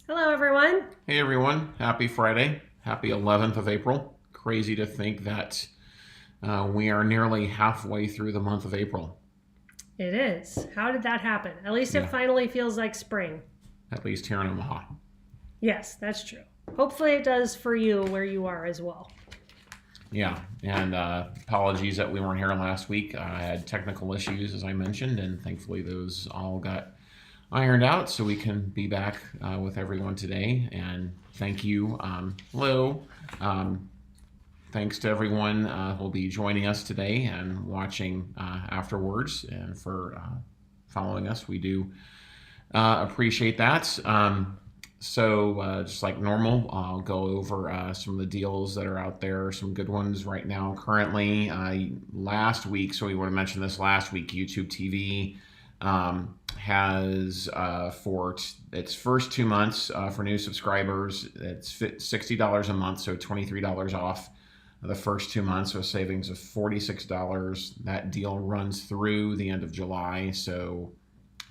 Hello, everyone. Hey everyone, happy Friday. Happy 11th of April. Crazy to think that we are nearly halfway through the month of April. It is. How did that happen? At least it Yeah, finally feels like spring. at least here in Omaha. Yes, that's true. Hopefully, it does for you where you are as well. Yeah, and apologies that we weren't here last week. I had technical issues, as I mentioned, and thankfully those all got ironed out so we can be back with everyone today. And thank you. Hello. Um, Thanks to everyone who will be joining us today and watching afterwards and for following us. We do appreciate that. Just like normal, I'll go over some of the deals that are out there, some good ones right now currently. Last week, so we would have mentioned this last week, YouTube TV has for its first 2 months for new subscribers, it's $60 a month, so $23 off the first 2 months, so a savings of $46. That deal runs through the end of July, so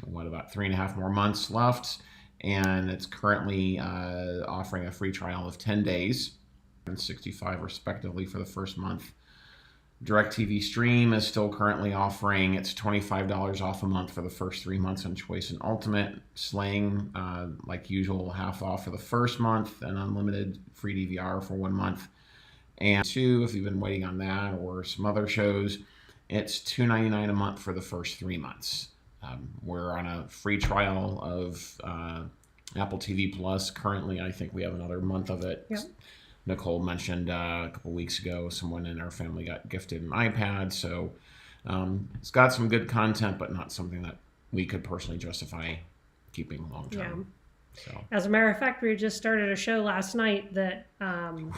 about 3.5 more months left, and it's currently offering a free trial of 10 days and 65 respectively for the first month. DirecTV Stream is still currently offering its $25 off a month for the first 3 months on Choice and Ultimate. Sling, like usual, half off for the first month and unlimited free DVR for 1 month. And two, if you've been waiting on that or some other shows, it's $2.99 a month for the first 3 months. We're on a free trial of Apple TV Plus. Currently, I think we have another month of it. Yep. Nicole mentioned a couple weeks ago someone in our family got gifted an iPad. So it's got some good content, but not something that we could personally justify keeping long term. Yeah. So. As a matter of fact, we just started a show last night that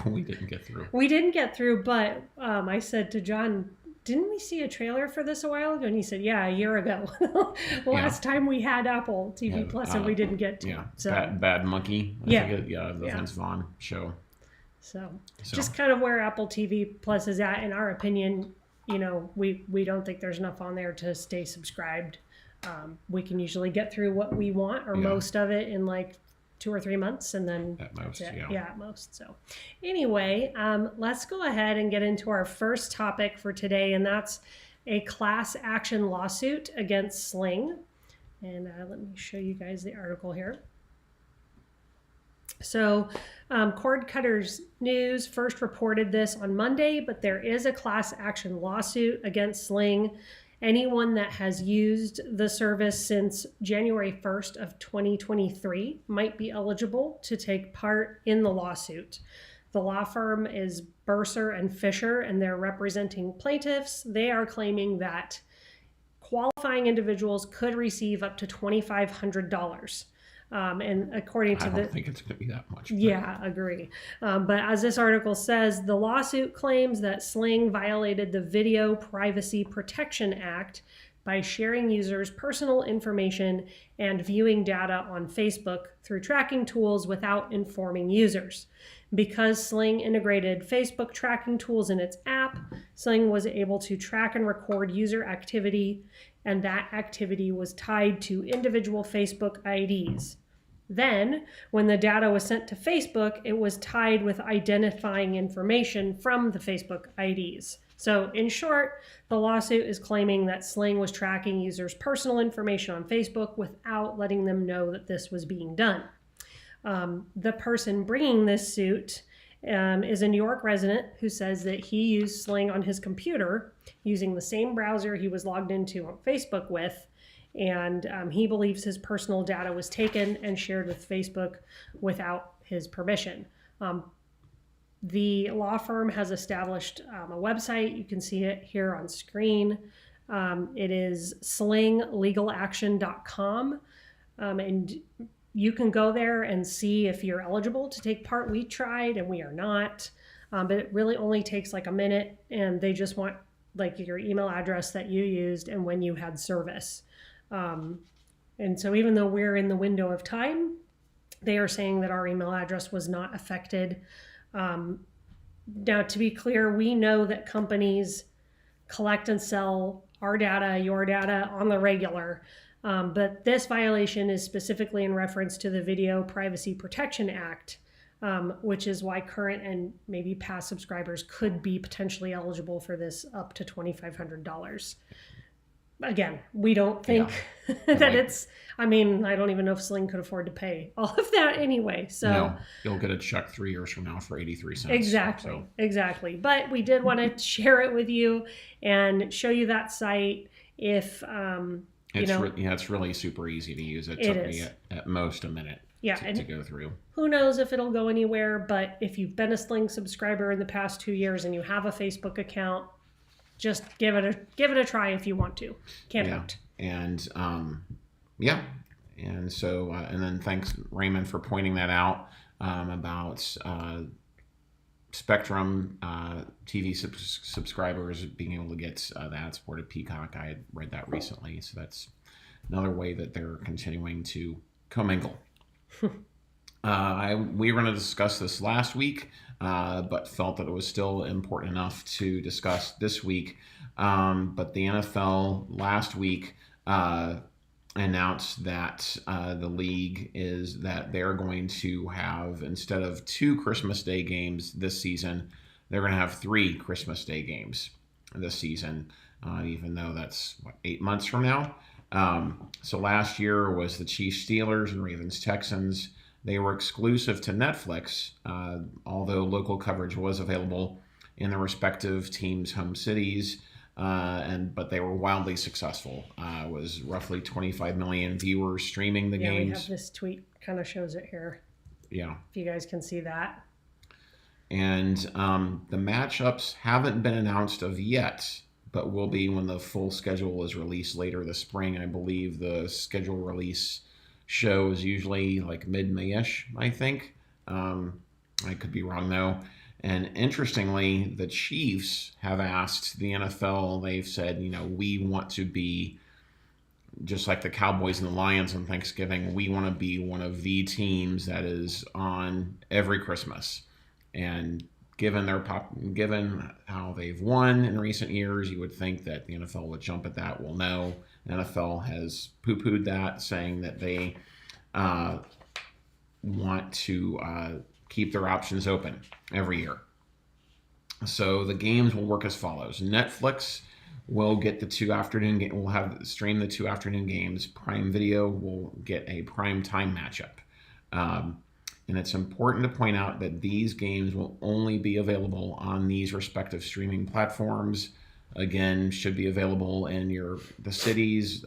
we didn't get through. We didn't get through, but I said to John, didn't we see a trailer for this a while ago? And he said, yeah, a year ago. Last time we had Apple TV Plus and we didn't get to. Yeah, so. Bad Monkey. The Vince Vaughn show. So just kind of where Apple TV Plus is at, in our opinion. You know, we don't think there's enough on there to stay subscribed. We can usually get through what we want or most of it in like 2 or 3 months, and then at most, at most. So anyway, let's go ahead and get into our first topic for today, and that's a class action lawsuit against Sling. And let me show you guys the article here. So Cord Cutters News first reported this on Monday, but there is a class action lawsuit against Sling. Anyone that has used the service since January 1st of 2023 might be eligible to take part in the lawsuit. The law firm is Bursar and Fisher, and they're representing plaintiffs. They are claiming that qualifying individuals could receive up to $2,500. And according to I don't think it's going to be that much. Yeah, agree. But as this article says, the lawsuit claims that Sling violated the Video Privacy Protection Act by sharing users' personal information and viewing data on Facebook through tracking tools without informing users. Because Sling integrated Facebook tracking tools in its app, Sling was able to track and record user activity, and that activity was tied to individual Facebook IDs. Then, when the data was sent to Facebook, it was tied with identifying information from the Facebook IDs. So, in short, the lawsuit is claiming that Sling was tracking users' personal information on Facebook without letting them know that this was being done. The person bringing this suit is a New York resident who says that he used Sling on his computer using the same browser he was logged into on Facebook with, and he believes his personal data was taken and shared with Facebook without his permission. The law firm has established a website. You can see it here on screen. It is slinglegalaction.com, and you can go there and see if you're eligible to take part. We tried and we are not, but it really only takes like a minute, and they just want like your email address that you used and when you had service. And so even though we're in the window of time, they are saying that our email address was not affected. Now, to be clear, we know that companies collect and sell our data, your data on the regular. But this violation is specifically in reference to the Video Privacy Protection Act, which is why current and maybe past subscribers could be potentially eligible for this up to $2,500. Again, we don't think that it's, I mean, I don't even know if Sling could afford to pay all of that anyway. So no, you'll get a check 3 years from now for 83 cents. Exactly. But we did want to share it with you and show you that site. If, it's really super easy to use. It took me at most a minute to go through. Who knows if it'll go anywhere, but if you've been a Sling subscriber in the past 2 years and you have a Facebook account, just give it a try if you want to. Can't hurt. And and so and then thanks Raymond for pointing that out about Spectrum TV subscribers being able to get the ad-supported Peacock. I had read that recently, so that's another way that they're continuing to commingle. We were going to discuss this last week, but felt that it was still important enough to discuss this week. But the NFL last week announced that the league is that they're going to have, instead of 2 Christmas Day games this season, they're going to have 3 Christmas Day games this season, even though that's 8 months from now. So last year was the Chiefs Steelers and Ravens Texans. They were exclusive to Netflix, although local coverage was available in the respective teams' home cities. But they were wildly successful. It was roughly 25 million viewers streaming the games. We have this tweet, kind of shows it here. Yeah. If you guys can see that. And the matchups haven't been announced of yet, but will be when the full schedule is released later this spring. I believe the schedule release show is usually like mid-May-ish, I think. I could be wrong, though. And interestingly, the Chiefs have asked the NFL, they've said, we want to be just like the Cowboys and the Lions on Thanksgiving. We want to be one of the teams that is on every Christmas. And given how they've won in recent years, you would think that the NFL would jump at that. Well, no, the NFL has poo-pooed that, saying that they want to keep their options open every year. So the games will work as follows. Netflix will get the 2 afternoon games. We'll have stream the 2 afternoon games. Prime Video will get a prime time matchup. And it's important to point out that these games will only be available on these respective streaming platforms. Again, should be available in the cities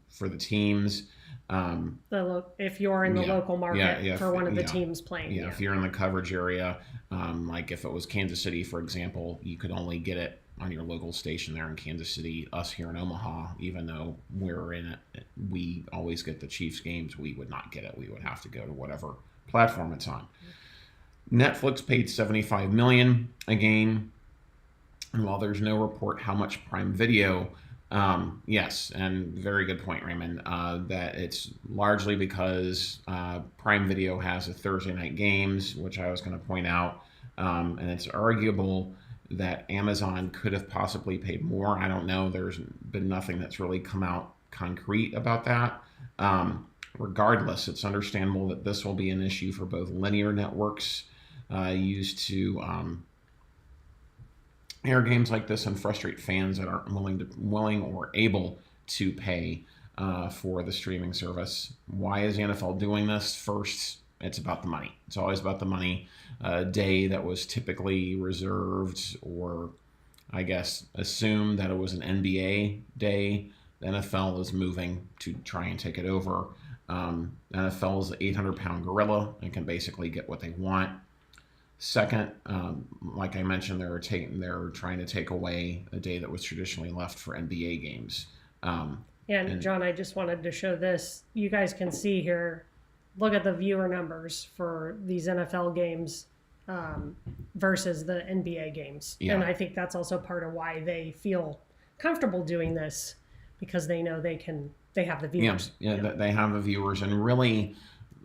for the teams. If you're in the local market for one of the teams playing. Yeah, if you're in the coverage area, like if it was Kansas City, for example, you could only get it on your local station there in Kansas City. Us here in Omaha, even though we're in it, we always get the Chiefs games. We would not get it. We would have to go to whatever platform it's on. Netflix paid $75 million a game, and while there's no report how much Prime Video, yes, and very good point, Raymond, that it's largely because Prime Video has a Thursday night games, which I was going to point out, and it's arguable that Amazon could have possibly paid more. I don't know. There's been nothing that's really come out concrete about that. Regardless, it's understandable that this will be an issue for both linear networks used to air games like this and frustrate fans that aren't willing or able to pay for the streaming service. Why is the NFL doing this? First, it's about the money. It's always about the money. A day that was typically reserved, or I guess assumed that it was an NBA day, the NFL is moving to try and take it over. NFL is an 800-pound gorilla and can basically get what they want. Second, like I mentioned, they're trying to take away a day that was traditionally left for NBA games. And John, I just wanted to show this. You guys can see here. Look at the viewer numbers for these NFL games versus the NBA games. Yeah. And I think that's also part of why they feel comfortable doing this, because they know they have the viewers. Yeah, they have the viewers. And really,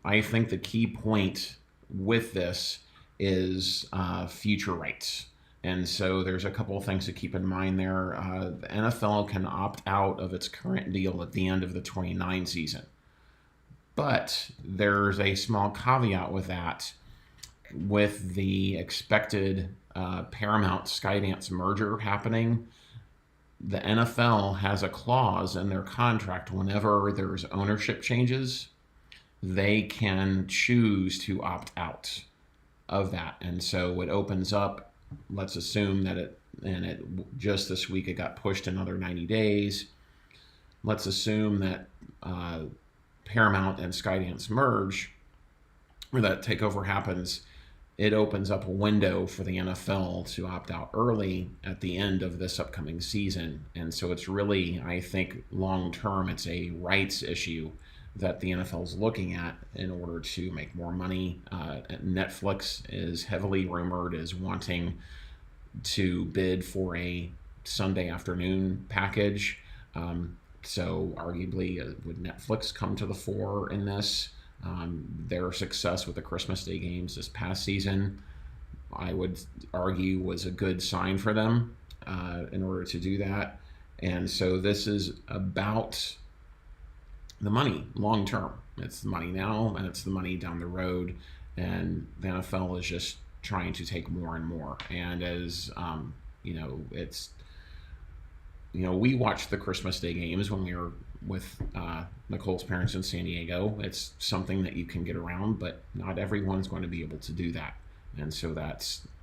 I think the key point with this is future rights. And so there's a couple of things to keep in mind there. The NFL can opt out of its current deal at the end of the 29 season. But there's a small caveat with that. With the expected Paramount Skydance merger happening, the NFL has a clause in their contract whenever there's ownership changes, they can choose to opt out of that. And so it opens up, let's assume that it just this week it got pushed another 90 days. Let's assume that Paramount and Skydance merge, or that takeover happens. It opens up a window for the NFL to opt out early at the end of this upcoming season. And so it's really, I think, long term, it's a rights issue that the NFL is looking at in order to make more money. Netflix is heavily rumored as wanting to bid for a Sunday afternoon package. So arguably, would Netflix come to the fore in this? Their success with the Christmas Day games this past season, I would argue, was a good sign for them in order to do that. And so this is about the money long term. It's the money now, and it's the money down the road. And the NFL is just trying to take more and more. And as we watched the Christmas Day games when we were with Nicole's parents in San Diego. It's something that you can get around, but not everyone's going to be able to do that. And so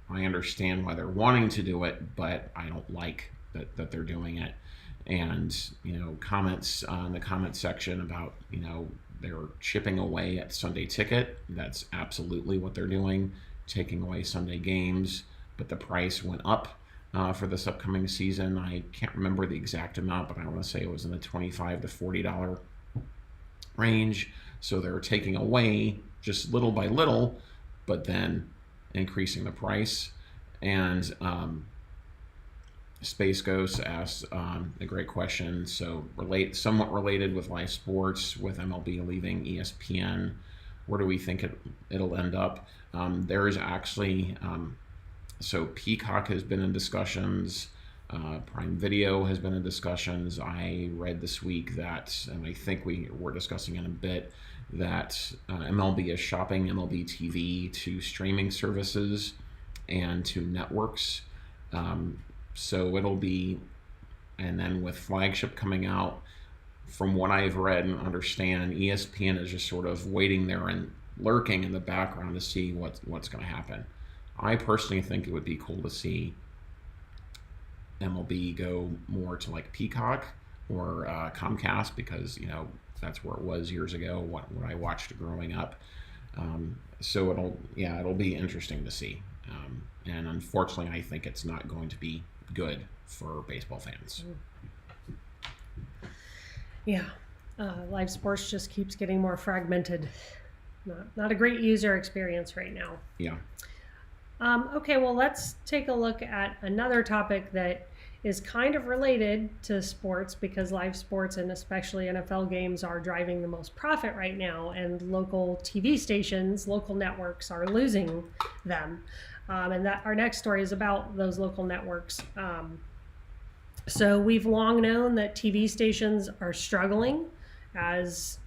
I understand why they're wanting to do it, but I don't like that they're doing it. And, comments in the comment section about, they're chipping away at Sunday Ticket. That's absolutely what they're doing, taking away Sunday games, but the price went up for this upcoming season. I can't remember the exact amount, but I want to say it was in the $25 to $40 range. So they're taking away just little by little, but then increasing the price. And Space Ghost asked a great question. So somewhat related with live sports, with MLB leaving ESPN, where do we think it'll end up? There is actually so Peacock has been in discussions. Prime Video has been in discussions. I read this week that, and I think we're discussing in a bit, that MLB is shopping MLB TV to streaming services and to networks. So it'll be, and then with Flagship coming out, from what I've read and understand, ESPN is just sort of waiting there and lurking in the background to see what's going to happen. I personally think it would be cool to see MLB go more to like Peacock or Comcast, because that's where it was years ago, what I watched growing up. So it'll be interesting to see. And unfortunately, I think it's not going to be good for baseball fans. Yeah, live sports just keeps getting more fragmented. Not a great user experience right now. Yeah. Okay, well, let's take a look at another topic that is kind of related to sports, because live sports and especially NFL games are driving the most profit right now, and local TV stations, local networks are losing them. And that our next story is about those local networks. So we've long known that TV stations are struggling as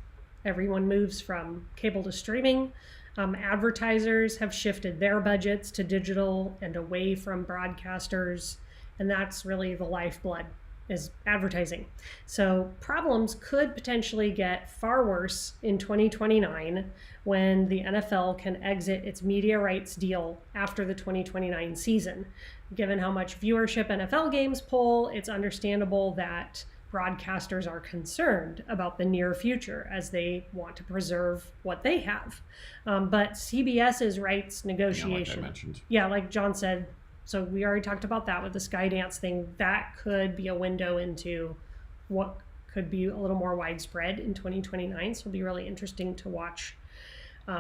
everyone moves from cable to streaming. Advertisers have shifted their budgets to digital and away from broadcasters, and that's really the lifeblood, is advertising. So problems could potentially get far worse in 2029 when the NFL can exit its media rights deal after the 2029 season. Given how much viewership NFL games pull, it's understandable that broadcasters are concerned about the near future as they want to preserve what they have. But CBS's rights negotiation, like I mentioned. Yeah, like John said, so we already talked about that with the Skydance thing. That could be a window into what could be a little more widespread in 2029. So it'll be really interesting to watch.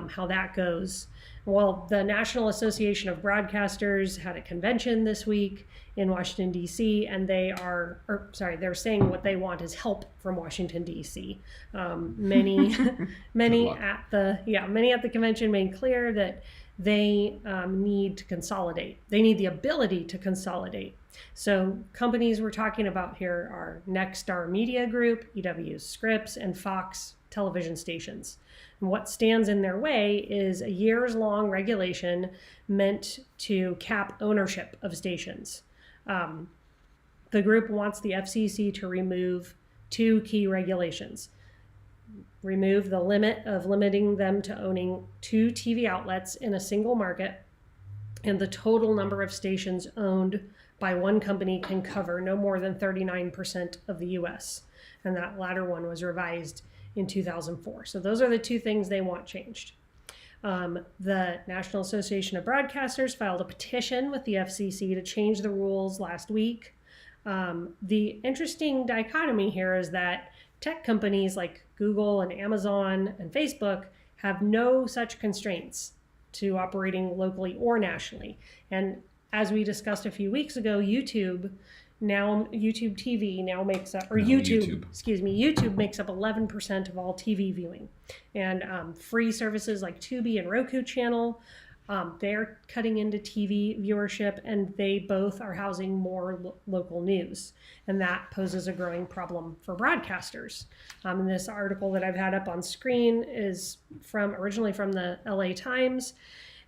how that goes. Well, the National Association of Broadcasters had a convention this week in Washington, D.C., and they're saying what they want is help from Washington, D.C. Many at the convention made clear that they need to consolidate. They need the ability to consolidate. So companies we're talking about here are Nexstar Media Group, EW Scripps, and Fox television stations. And what stands in their way is a years-long regulation meant to cap ownership of stations. The group wants the FCC to remove two key regulations. Remove the limit of limiting them to owning 2 TV outlets in a single market, and the total number of stations owned by one company can cover no more than 39% of the US. And that latter one was revised in 2004. So those are the two things they want changed. The National Association of Broadcasters filed a petition with the FCC to change the rules last week. The interesting dichotomy here is that tech companies like Google and Amazon and Facebook have no such constraints to operating locally or nationally. And as we discussed a few weeks ago, YouTube TV now makes up, or YouTube makes up 11% of all TV viewing. And free services like Tubi and Roku channel, they're cutting into TV viewership, and they both are housing more local news. And that poses a growing problem for broadcasters. And this article that I've had up on screen is originally from the LA Times.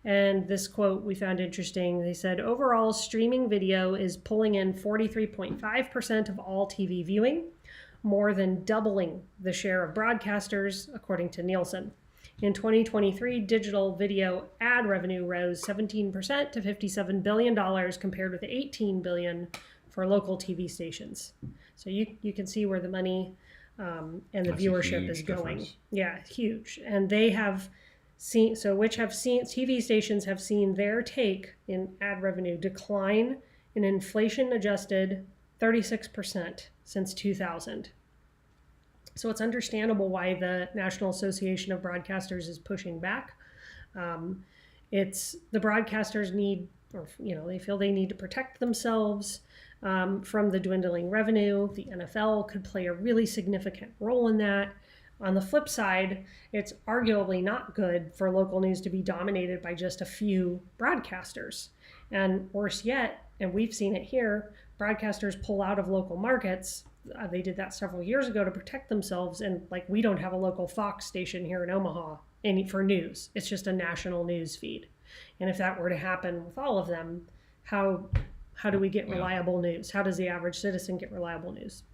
And this quote we found interesting. They said, overall, streaming video is pulling in 43.5% of all TV viewing, more than doubling the share of broadcasters, according to Nielsen. In 2023, digital video ad revenue rose 17% to $57 billion compared with $18 billion for local TV stations. So you can see where the money and the viewership is going. Difference. Yeah, huge. And they have TV stations have seen their take in ad revenue decline in inflation-adjusted 36% since 2000. So it's understandable why the National Association of Broadcasters is pushing back. It's the broadcasters they feel they need to protect themselves from the dwindling revenue. The NFL could play a really significant role in that. On the flip side, it's arguably not good for local news to be dominated by just a few broadcasters. And worse yet, and we've seen it here, broadcasters pull out of local markets. They did that several years ago to protect themselves. And we don't have a local Fox station here in Omaha for news. It's just a national news feed. And if that were to happen with all of them, how do we get reliable news? How does the average citizen get reliable news?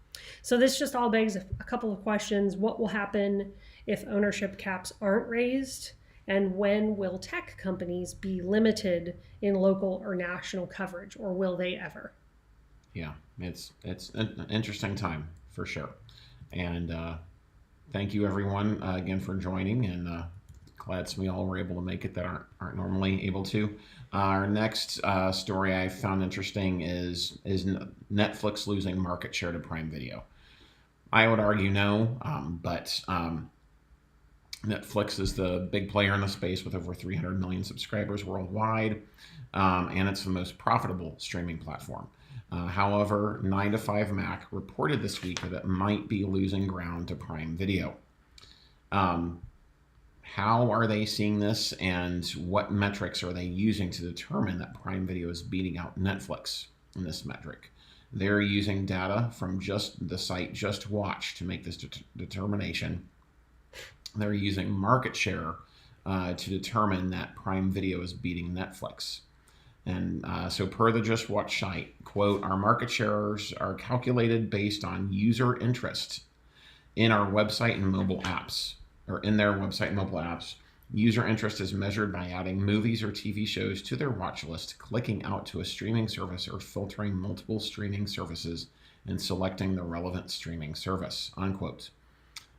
So this just all begs a couple of questions. What will happen if ownership caps aren't raised? And when will tech companies be limited in local or national coverage, or will they ever? Yeah, it's an interesting time for sure. And thank you everyone again for joining, and glad we all were able to make it that aren't normally able to. Our next story I found interesting is Netflix losing market share to Prime Video. I would argue no, but Netflix is the big player in the space with over 300 million subscribers worldwide, and it's the most profitable streaming platform. However, 9 to 5 Mac reported this week that it might be losing ground to Prime Video. How are they seeing this, and what metrics are they using to determine that Prime Video is beating out Netflix in this metric? They're using data from just the site Just Watch to make this determination. They're using market share to determine that Prime Video is beating Netflix. And so per the Just Watch site, quote, our market shares are calculated based on user interest in our website and mobile apps. Or in their website and mobile apps. User interest is measured by adding movies or TV shows to their watch list, clicking out to a streaming service, or filtering multiple streaming services and selecting the relevant streaming service, unquote.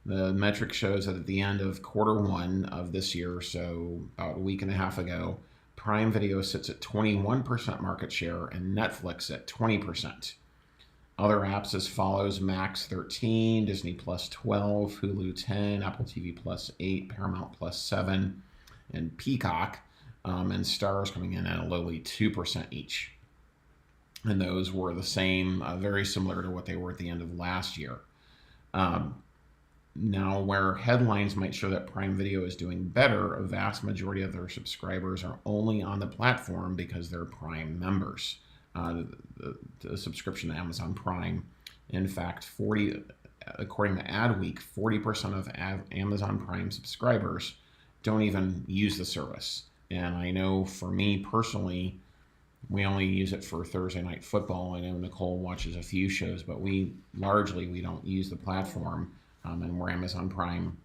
The metric shows that at the end of Q1 of this year, so about a week and a half ago, Prime Video sits at 21% market share and Netflix at 20%. Other apps as follows: Max 13, Disney Plus 12, Hulu 10, Apple TV Plus 8, Paramount Plus 7, and Peacock, and Stars coming in at a lowly 2% each. And those were the same, very similar to what they were at the end of last year. Now, where headlines might show that Prime Video is doing better, a vast majority of their subscribers are only on the platform because they're Prime members. The subscription to Amazon Prime. In fact, according to Adweek, 40% of Amazon Prime subscribers don't even use the service. And I know for me personally, we only use it for Thursday Night Football. I know Nicole watches a few shows, but we don't use the platform, and we're Amazon Prime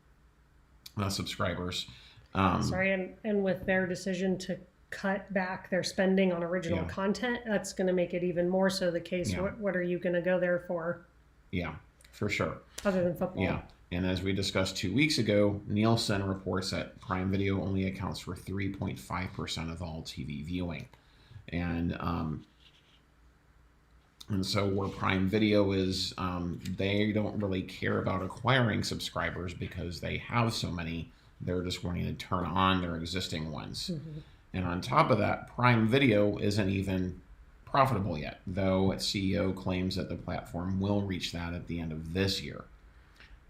subscribers. Sorry, and with their decision to cut back their spending on original content, that's going to make it even more so the case. Yeah. What are you going to go there for? Yeah, for sure. Other than football. Yeah. And as we discussed 2 weeks ago, Nielsen reports that Prime Video only accounts for 3.5% of all TV viewing. And so where Prime Video is, they don't really care about acquiring subscribers because they have so many. They're just wanting to turn on their existing ones. Mm-hmm. And on top of that, Prime Video isn't even profitable yet, though its CEO claims that the platform will reach that at the end of this year.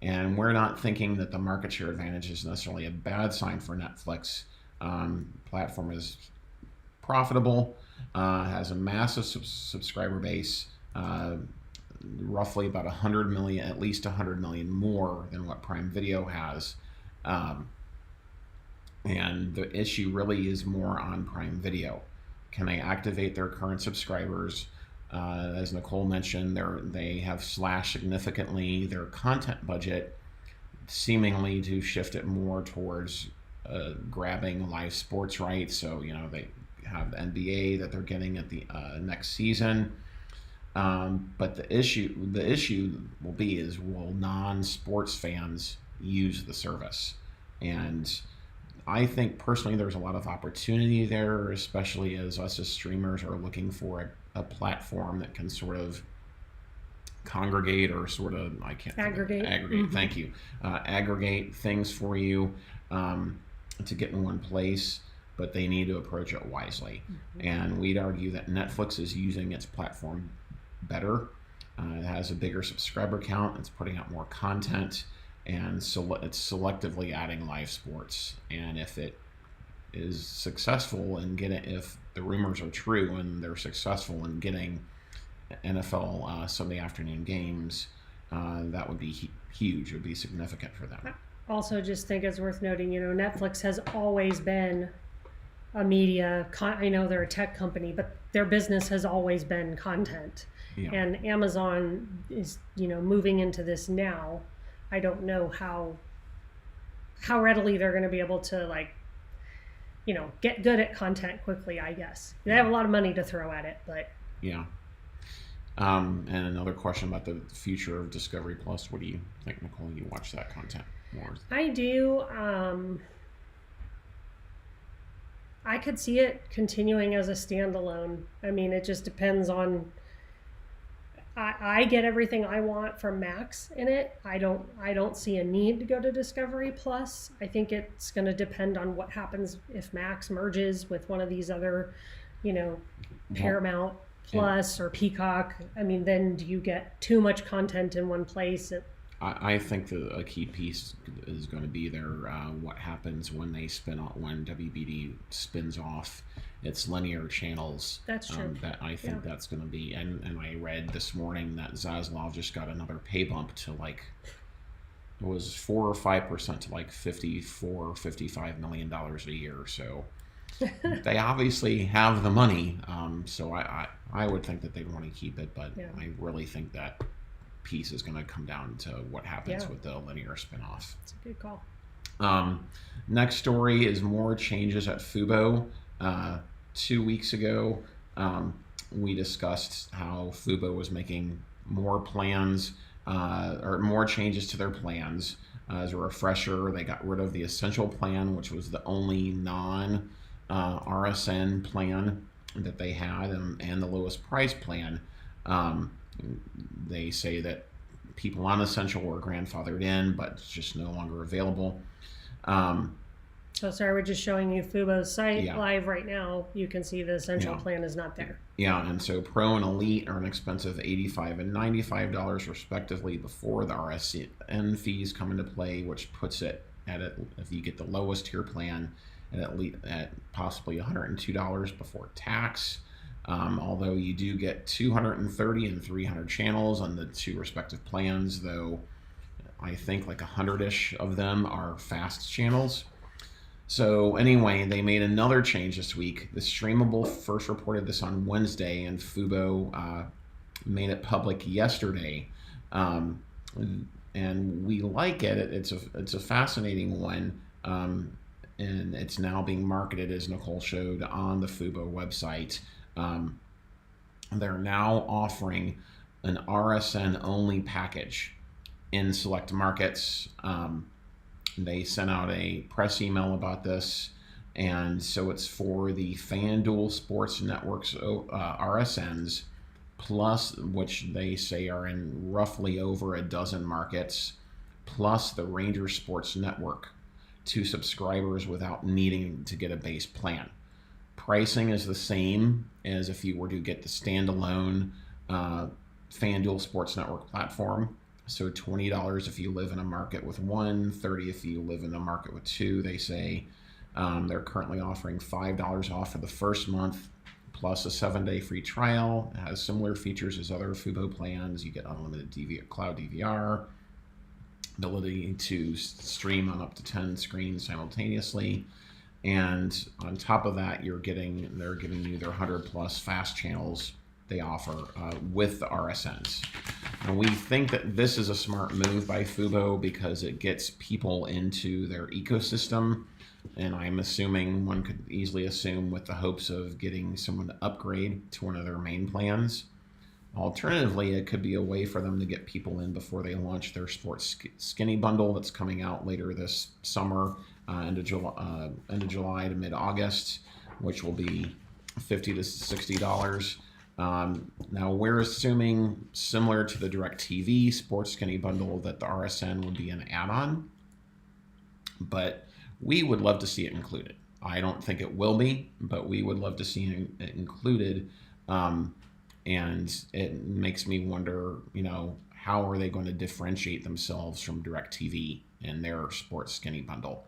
And we're not thinking that the market share advantage is necessarily a bad sign for Netflix. Platform is profitable, has a massive subscriber base, roughly about 100 million, at least 100 million more than what Prime Video has. And the issue really is more on Prime Video. Can they activate their current subscribers? As Nicole mentioned, they have slashed significantly their content budget, seemingly to shift it more towards grabbing live sports rights. So, they have the NBA that they're getting at the next season. But the issue will be will non-sports fans use the service? And I think personally there's a lot of opportunity there, especially as us as streamers are looking for a platform that can sort of congregate or sort of, aggregate. Mm-hmm. Thank you. Aggregate things for you to get in one place, but they need to approach it wisely. Mm-hmm. And we'd argue that Netflix is using its platform better. It has a bigger subscriber count. It's putting out more content. And so it's selectively adding live sports. And if it is successful in if the rumors are true and they're successful in getting NFL Sunday afternoon games, that would be huge. It would be significant for them. I also just think it's worth noting, Netflix has always been a media, I know they're a tech company, but their business has always been content. Yeah. And Amazon is, moving into this now. I don't know how readily they're going to be able to get good at content quickly, I guess. They have a lot of money to throw at it, but yeah. And another question about the future of Discovery Plus. What do you think, Nicole? You watch that content more? I do. I could see it continuing as a standalone. I mean, it just depends on. I get everything I want from Max in it. I don't see a need to go to Discovery Plus. I think it's going to depend on what happens if Max merges with one of these other, Paramount Plus or Peacock. I mean, then do you get too much content in one place? I think a key piece is going to be what happens when they when WBD spins off its linear channels. That's true. That's going to be, and I read this morning that Zaslav just got another pay bump to it was 4 or 5% to $54-55 million a year. So they obviously have the money. So I would think that they'd want to keep it, but I really think that piece is going to come down to what happens with the linear spinoff. That's a good call. Next story is more changes at Fubo. 2 weeks ago, we discussed how Fubo was making more plans or more changes to their plans. As a refresher, they got rid of the Essential plan, which was the only non-RSN plan that they had, and the lowest price plan. They say that people on Essential were grandfathered in, but it's just no longer available. So sorry, we're just showing you Fubo's site Yeah. live right now. You can see the essential Yeah. plan is not there. Yeah, and so Pro and Elite are an expensive $85 and $95 respectively before the RSN fees come into play, which puts it at if you get the lowest tier plan at possibly $102 before tax. Although you do get 230 and 300 channels on the two respective plans, though I think like 100-ish of them are fast channels. So anyway, they made another change this week. The Streamable first reported this on Wednesday, and Fubo made it public yesterday. And we like it. It's a fascinating one, and it's now being marketed, as Nicole showed, on the Fubo website. They're now offering an RSN only package in select markets. They sent out a press email about this, and so it's for the FanDuel Sports Network's RSNs, plus, which they say are in roughly over a dozen markets, plus the Rangers Sports Network to subscribers without needing to get a base plan. Pricing is the same as if you were to get the standalone FanDuel Sports Network platform. So $20 if you live in a market with one, $30 if you live in a market with two. They say they're currently offering $5 off for the first month, plus a 7-day free trial. It has similar features as other Fubo plans. You get unlimited cloud DVR, ability to stream on up to 10 screens simultaneously, and on top of that, they're giving you their 100+ fast channels they offer with the RSNs. And we think that this is a smart move by Fubo because it gets people into their ecosystem, and I'm assuming, one could easily assume, with the hopes of getting someone to upgrade to one of their main plans. Alternatively, it could be a way for them to get people in before they launch their sports skinny bundle that's coming out later this summer, end of July to mid-August, which will be $50 to $60. Now we're assuming, similar to the DirecTV sports skinny bundle, that the RSN would be an add-on, but we would love to see it included. I don't think it will be, but we would love to see it included. And it makes me wonder, how are they going to differentiate themselves from DirecTV in their sports skinny bundle?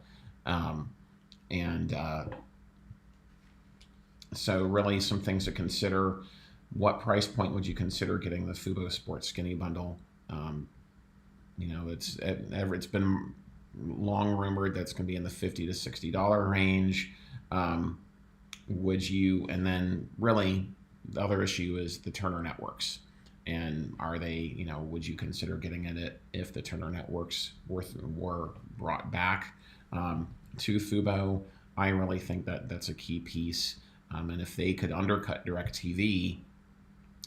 So really some things to consider. What price point would you consider getting the Fubo Sports Skinny Bundle? It's been long rumored that's going to be in the $50 to $60 range. Would you? And then really the other issue is the Turner networks, and are they? Would you consider getting it if the Turner networks were brought back to Fubo? I really think that that's a key piece, and if they could undercut DirecTV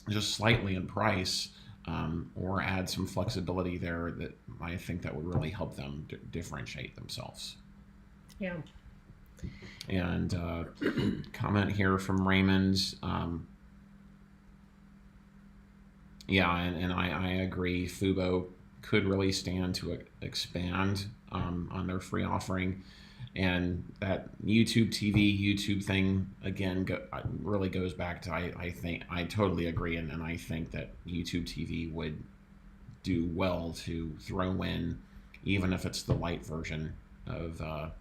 just slightly in price, or add some flexibility there, that I think that would really help them differentiate themselves. Yeah. And comment here from Raymond. I agree. Fubo could really stand to expand on their free offering. And that YouTube thing, again, really goes back to, I think, I totally agree. And I think that YouTube TV would do well to throw in, even if it's the light version of the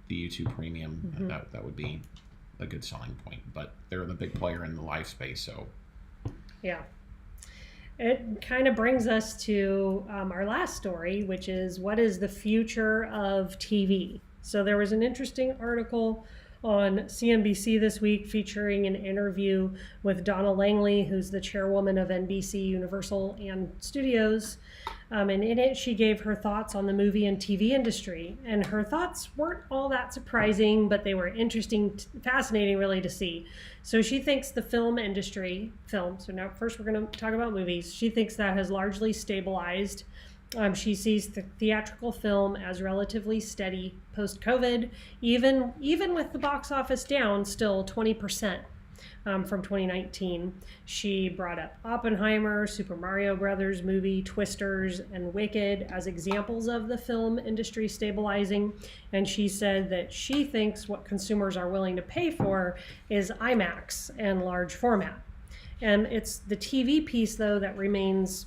YouTube Premium. Mm-hmm. That would be a good selling point. But they're the big player in the live space, so. Yeah. It kind of brings us to our last story, which is, what is the future of TV? So there was an interesting article on CNBC this week featuring an interview with Donna Langley, who's the chairwoman of NBC Universal and Studios. And in it, she gave her thoughts on the movie and TV industry. And her thoughts weren't all that surprising, but they were interesting, fascinating really to see. So she thinks the film industry, so now first we're going to talk about movies. She thinks that has largely stabilized. She sees the theatrical film as relatively steady post-COVID, even with the box office down still 20%. from 2019. She brought up Oppenheimer, Super Mario Brothers movie, Twisters, and Wicked as examples of the film industry stabilizing. And she said that she thinks what consumers are willing to pay for is IMAX and large format. And it's the TV piece, though, that remains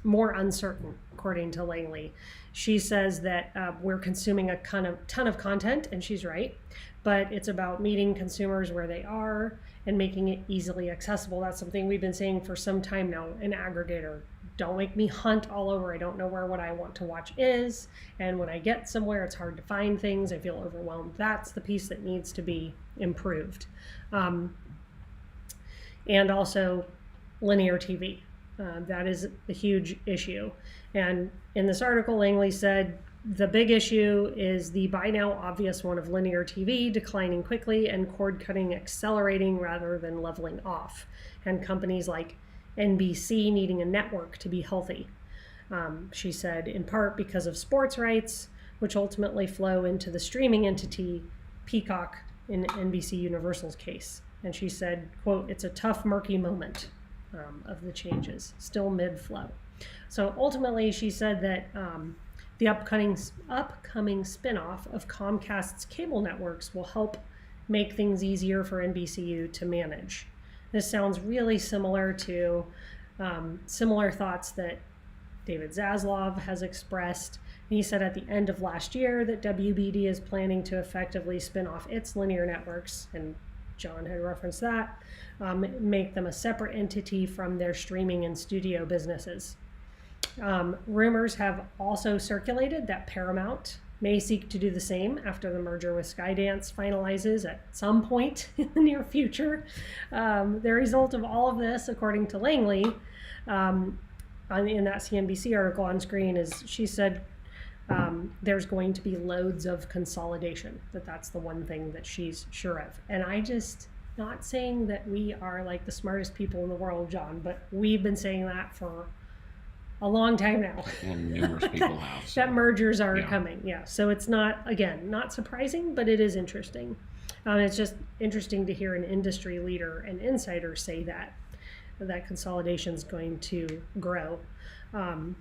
more uncertain, according to Langley. She says that we're consuming a ton of content, and she's right, but it's about meeting consumers where they are and making it easily accessible. That's something we've been saying for some time now. An aggregator, don't make me hunt all over. I don't know where what I want to watch is, and when I get somewhere, it's hard to find things. I feel overwhelmed. That's the piece that needs to be improved. And also linear TV. That is a huge issue. And in this article, Langley said the big issue is the by now obvious one of linear TV declining quickly and cord cutting accelerating rather than leveling off, and companies like NBC needing a network to be healthy. She said, in part because of sports rights, which ultimately flow into the streaming entity Peacock in NBC Universal's case. And she said, quote, it's a tough, murky moment of the changes, still mid-flow. So ultimately, she said that the upcoming spinoff of Comcast's cable networks will help make things easier for NBCU to manage. This sounds really similar to similar thoughts that David Zaslav has expressed. He said at the end of last year that WBD is planning to effectively spin off its linear networks, and John had referenced that, make them a separate entity from their streaming and studio businesses. Rumors have also circulated that Paramount may seek to do the same after the merger with Skydance finalizes at some point in the near future. The result of all of this, according to Langley, in that CNBC article on screen, is she said there's going to be loads of consolidation. That's the one thing that she's sure of. And I just, not saying that we are like the smartest people in the world, John, but we've been saying that for a long time now. And numerous people have. So. That mergers are coming, yeah. So it's not, again, not surprising, but it is interesting. It's just interesting to hear an industry leader and insider say that consolidation is going to grow. And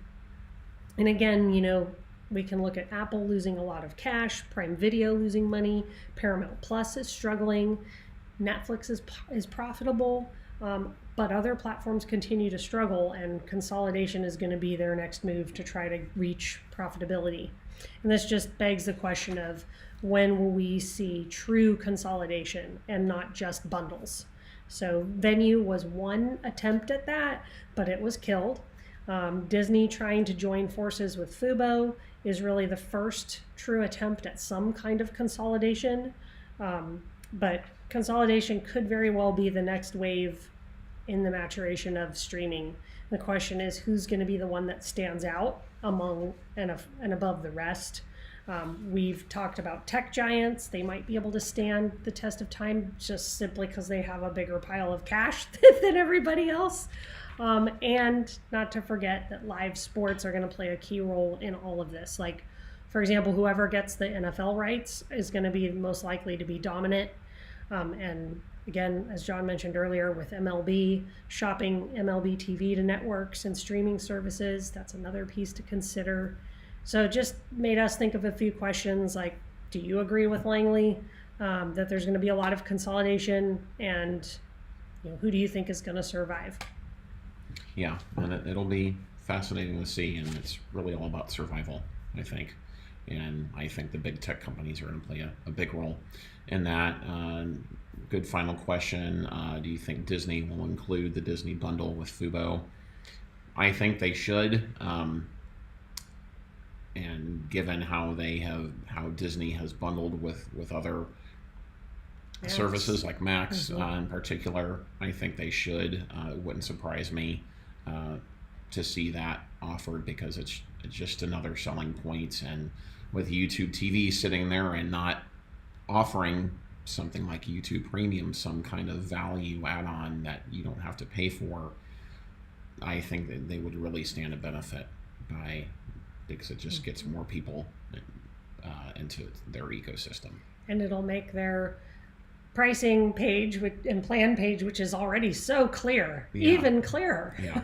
again, you know, we can look at Apple losing a lot of cash, Prime Video losing money, Paramount Plus is struggling, Netflix is profitable, but other platforms continue to struggle, and consolidation is going to be their next move to try to reach profitability. And this just begs the question of when will we see true consolidation and not just bundles? So Venue was one attempt at that, but it was killed. Disney trying to join forces with Fubo is really the first true attempt at some kind of consolidation. But consolidation could very well be the next wave in the maturation of streaming. The question is, who's going to be the one that stands out among and above the rest? We've talked about tech giants. They might be able to stand the test of time just simply because they have a bigger pile of cash than everybody else. And not to forget that live sports are going to play a key role in all of this. Like, for example, whoever gets the NFL rights is going to be most likely to be dominant. And again, as John mentioned earlier, with MLB, shopping MLB TV to networks and streaming services, that's another piece to consider. So it just made us think of a few questions like, do you agree with Langley that there's going to be a lot of consolidation, and who do you think is going to survive? Yeah, and it'll be fascinating to see, and it's really all about survival, I think. And I think the big tech companies are going to play a big role in that. Good final question. Do you think Disney will include the Disney bundle with Fubo? I think they should. And given how Disney has bundled with other services like Max in particular, I think they should. It wouldn't surprise me to see that offered, because it's just another selling point. And with YouTube TV sitting there and not offering something like YouTube Premium, some kind of value add-on that you don't have to pay for, I think that they would really stand to benefit because it just gets more people into their ecosystem. And it'll make their pricing page and plan page, which is already so clear, Yeah. even clearer. Yeah.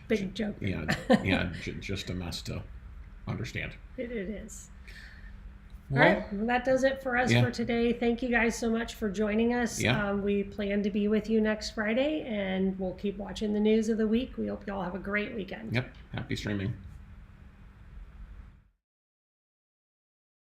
Big joke. Just a mess to understand. It is. Well, All right, well, that does it for us yeah. for today. Thank you guys so much for joining us. Yeah. We plan to be with you next Friday, and we'll keep watching the news of the week. We hope you all have a great weekend. Yep. Happy streaming.